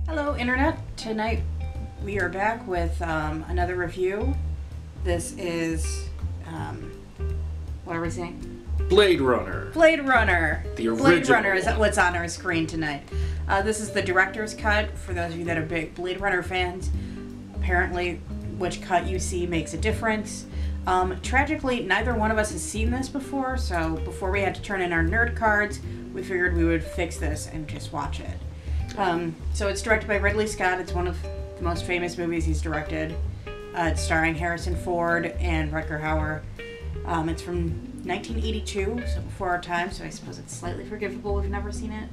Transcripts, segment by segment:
Hello Internet, tonight we are back with another review. This is, what are we saying? Blade Runner. Blade Runner. The original Blade Runner is one. what's on our screen tonight. This is the director's cut, for those of you that are big Blade Runner fans. Apparently, which cut you see makes a difference. Tragically, neither one of us has seen this before, so before we had to turn in our nerd cards, we figured we would fix this and just watch it. So it's directed by Ridley Scott. It's one of the most famous movies he's directed. It's starring Harrison Ford and Rutger Hauer. It's from 1982, so before our time, so I suppose it's slightly forgivable. We've never seen it.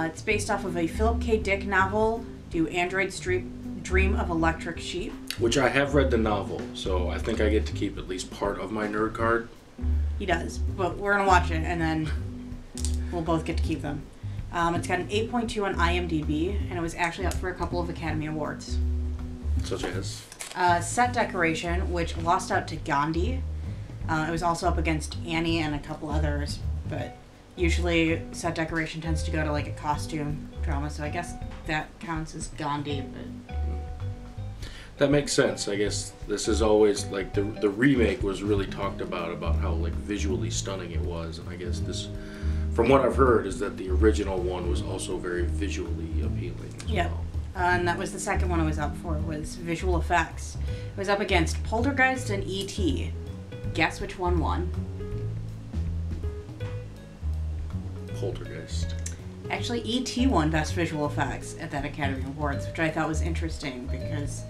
It's based off of a Philip K. Dick novel, Do Androids Dream of Electric Sheep? Which I have read the novel, so I think I get to keep at least part of my nerd card. He does, but we're going to watch it, and then we'll both get to keep them. It's got an 8.2 on IMDb, and it was actually up for a couple of Academy Awards. Such as? Set decoration, which lost out to Gandhi. It was also up against Annie and a couple others, but usually set decoration tends to go to like a costume drama, so I guess that counts as Gandhi. But That makes sense. I guess this is always like the remake was really talked about how like visually stunning it was, and I guess this, from what I've heard, is that the original one was also very visually appealing as well. And that was the second one it was up for, was visual effects. It was up against Poltergeist and E.T. Guess which one won? Poltergeist. Actually, E.T. won Best Visual Effects at that Academy Awards, which I thought was interesting because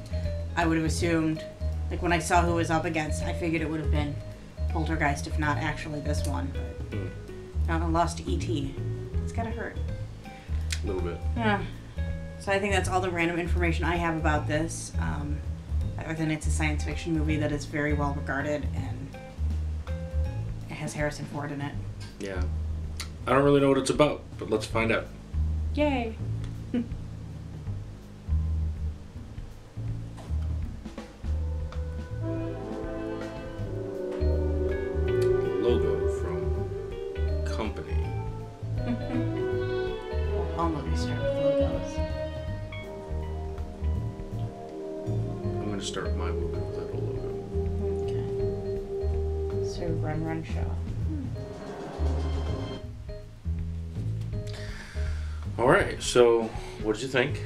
I would have assumed, like when I saw who it was up against, I figured it would have been Poltergeist, if not actually this one. But no, I lost to E.T. It's gotta hurt. A little bit. Yeah. So I think that's all the random information I have about this. Other than it's a science fiction movie that is very well regarded and it has Harrison Ford in it. Yeah. I don't really know what it's about, but let's find out. Yay! Logo from Company. All movies start with logos. I'm going to start my movie without a logo. Okay. So Run Show. Alright, so what did you think?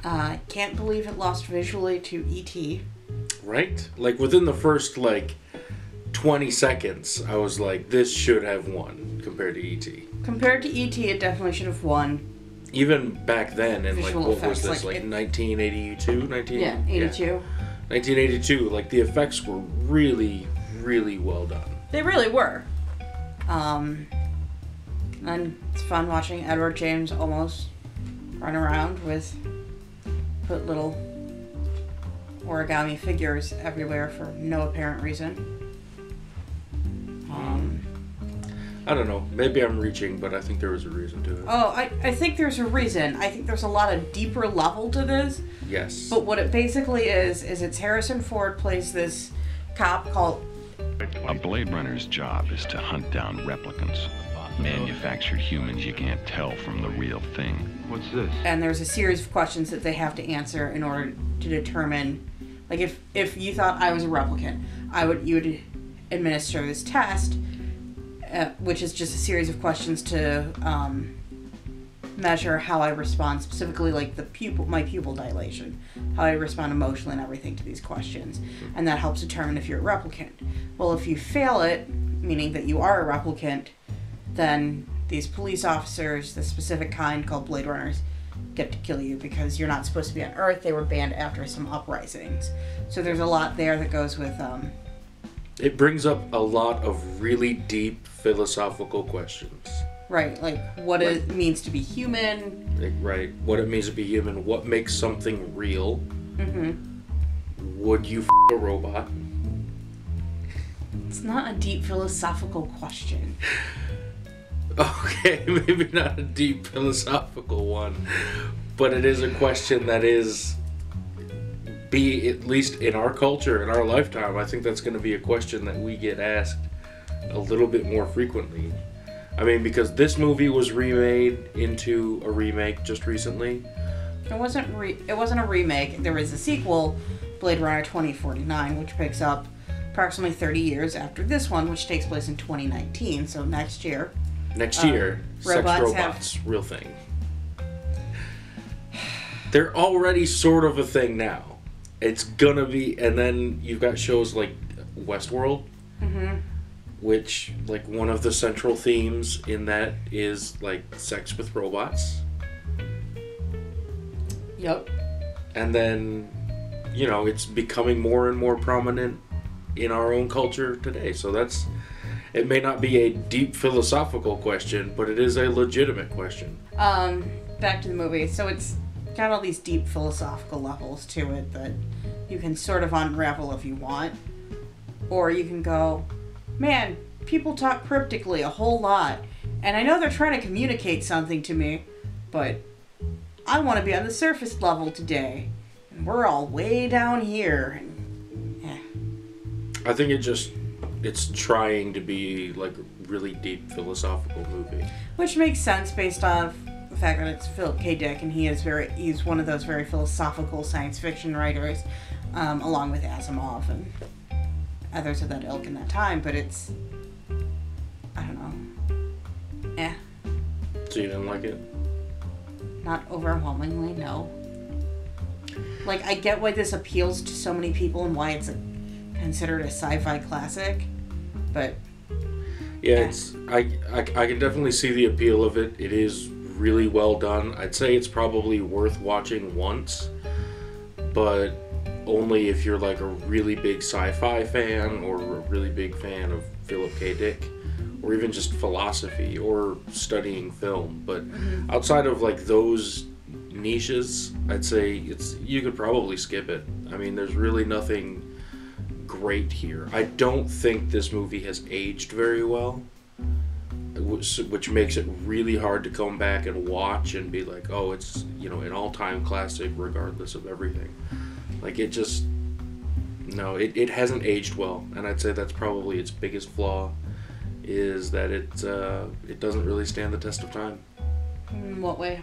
I can't believe it lost visually to E.T. Right? Like within the first 20 seconds, I was like, this should have won compared to E.T. Compared to E.T., it definitely should have won. Even back then, in Visual what effects, was this, 1982? 82. Yeah. 1982, the effects were really, really well done. They really were. And it's fun watching Edward James almost run around with put little origami figures everywhere for no apparent reason. I don't know. Maybe I'm reaching, but I think there was a reason to it. Oh, I think there's a reason. I think there's a lot of deeper level to this. Yes. But what it basically is it's Harrison Ford plays this cop called... A Blade Runner's job is to hunt down replicants. Manufactured humans you can't tell from the real thing. What's this? And there's a series of questions that they have to answer in order to determine, like if you thought I was a replicant, you would administer this test, which is just a series of questions to measure how I respond, specifically like my pupil dilation, how I respond emotionally and everything to these questions, and that helps determine if you're a replicant. Well, if you fail it, meaning that you are a replicant, then these police officers, the specific kind called Blade Runners, get to kill you because you're not supposed to be on Earth. They were banned after some uprisings. So there's a lot there that goes with... It brings up a lot of really deep philosophical questions. Right, like what it means to be human. Right, what it means to be human, what makes something real. Mm-hmm. Would you a robot? It's not a deep philosophical question. Okay, maybe not a deep philosophical one, but it is a question that is, at least in our culture, in our lifetime, I think that's going to be a question that we get asked a little bit more frequently. I mean, because this movie was remade into a remake just recently. It wasn't a remake. There was a sequel, Blade Runner 2049, which picks up approximately 30 years after this one, which takes place in 2019, so next year. Next year, sex robots, real thing. They're already sort of a thing now. It's gonna be, and then you've got shows like Westworld, which, like, one of the central themes in that is, like, sex with robots. Yep. And then, you know, it's becoming more and more prominent in our own culture today. So it may not be a deep philosophical question, but it is a legitimate question. Back to the movie. So it's got all these deep philosophical levels to it that you can sort of unravel if you want. Or you can go, man, people talk cryptically a whole lot. And I know they're trying to communicate something to me, but I want to be on the surface level today. And we're all way down here. I think it's trying to be like a really deep philosophical movie. Which makes sense based on the fact that it's Philip K. Dick, and he's one of those very philosophical science fiction writers, along with Asimov and others of that ilk in that time, but it's, I don't know. So you didn't like it? Not overwhelmingly, no. Like, I get why this appeals to so many people and why it's considered a sci-fi classic, but yeah. I can definitely see the appeal of it. It is really well done. I'd say it's probably worth watching once, but only if you're like a really big sci-fi fan or a really big fan of Philip K. Dick, or even just philosophy or studying film. But outside of like those niches, I'd say you could probably skip it. I mean, there's really nothing great here. I don't think this movie has aged very well, which makes it really hard to come back and watch and be like, oh, it's, you know, an all-time classic regardless of everything. Like, it just, no, it hasn't aged well, and I'd say that's probably its biggest flaw, is that it doesn't really stand the test of time. In what way?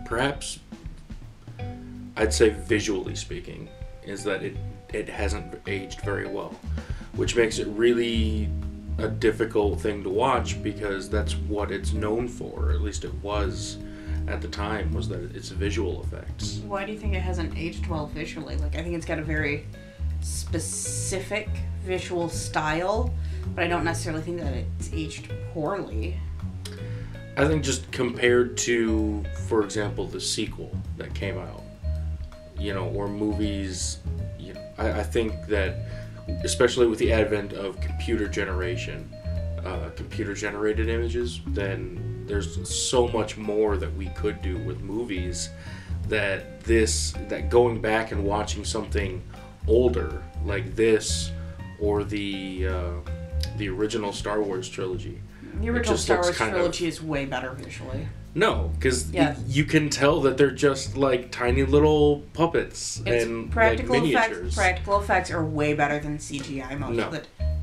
Perhaps I'd say visually speaking, is that it hasn't aged very well, which makes it really a difficult thing to watch, because that's what it's known for, or at least it was at the time, was that it's visual effects. Why do you think it hasn't aged well visually? Like, I think it's got a very specific visual style, but I don't necessarily think that it's aged poorly. I think just compared to, for example, the sequel that came out, you know, or movies, you know, I think that, especially with the advent of computer generated images, then there's so much more that we could do with movies, that going back and watching something older like this, or the original Star Wars trilogy. The original Star Wars trilogy is way better visually. No, because you can tell that they're just like tiny little puppets and practical like miniatures. effects. Practical effects are way better than CGI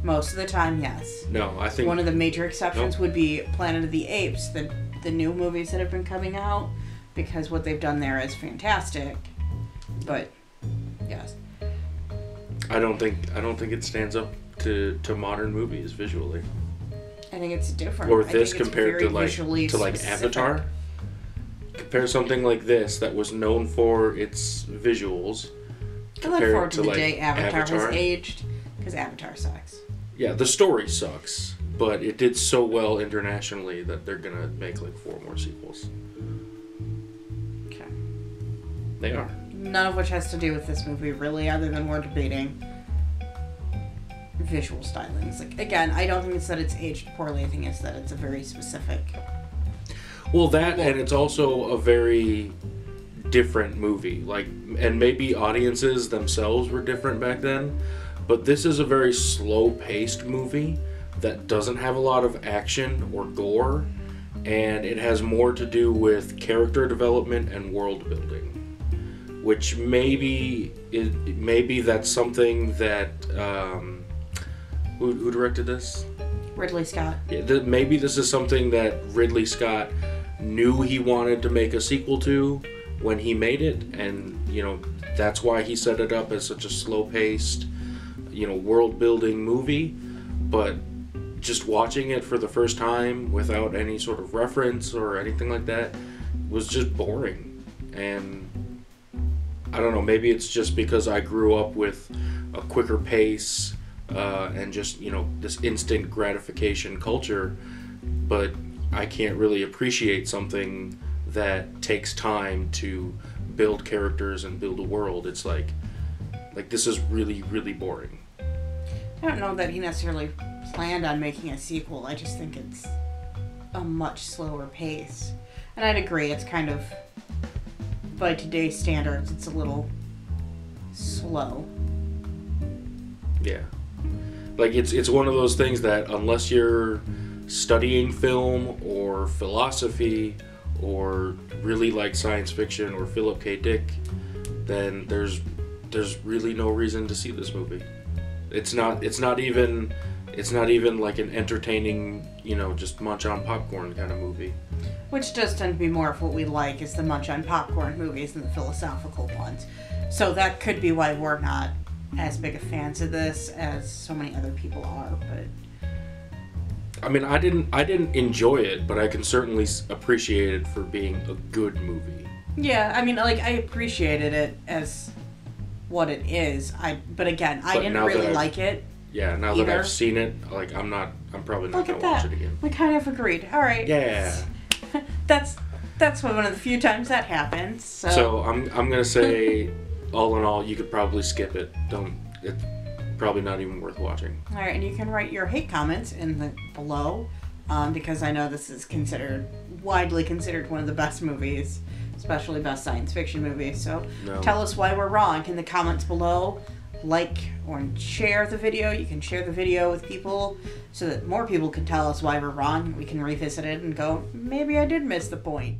most of the time. Yes. No, I think one of the major exceptions would be Planet of the Apes, the new movies that have been coming out, because what they've done there is fantastic. But yes, I don't think it stands up to modern movies visually. I think it's different. Or this compared to like Avatar. Compare something like this that was known for its visuals. I look forward to the day Avatar has aged, because Avatar sucks. Yeah, the story sucks, but it did so well internationally that they're gonna make like 4 more sequels. Okay. They are. None of which has to do with this movie, really, other than we're debating visual stylings. Like, again, I don't think it's that it's aged poorly. I think it's that it's a very specific. Well, that, and it's also a very different movie. Like, and maybe audiences themselves were different back then, but this is a very slow-paced movie that doesn't have a lot of action or gore, and it has more to do with character development and world building, which maybe that's something that who directed this? Ridley Scott. Yeah, maybe this is something that Ridley Scott knew he wanted to make a sequel to when he made it, and that's why he set it up as such a slow-paced, world-building movie. But just watching it for the first time without any sort of reference or anything like that was just boring. And I don't know, maybe it's just because I grew up with a quicker pace and just, this instant gratification culture, but I can't really appreciate something that takes time to build characters and build a world. It's like this is really, really boring. I don't know that he necessarily planned on making a sequel. I just think it's a much slower pace. And I'd agree, it's kind of, by today's standards, it's a little slow. Yeah. Like, it's one of those things that unless you're studying film or philosophy or really like science fiction or Philip K. Dick, then there's really no reason to see this movie. It's not even like an entertaining, just munch on popcorn kind of movie. Which does tend to be more of what we like, is the munch on popcorn movies than the philosophical ones. So that could be why we're not as big of fans of this as so many other people are. But I mean, I didn't enjoy it, but I can certainly appreciate it for being a good movie. Yeah, I mean, I appreciated it as what it is. But again, I didn't really like it. Yeah, now either. That I've seen it, I'm probably not going to watch it again. We kind of agreed. All right. Yeah. That's one of the few times that happens. So I'm going to say, all in all, you could probably skip it. It's probably not even worth watching. All right, and you can write your hate comments below, because I know this is widely considered one of the best movies, especially best science fiction movies. So Tell us why we're wrong in the comments below. Like or share the video. You can share the video with people so that more people can tell us why we're wrong. We can revisit it and go, maybe I did miss the point.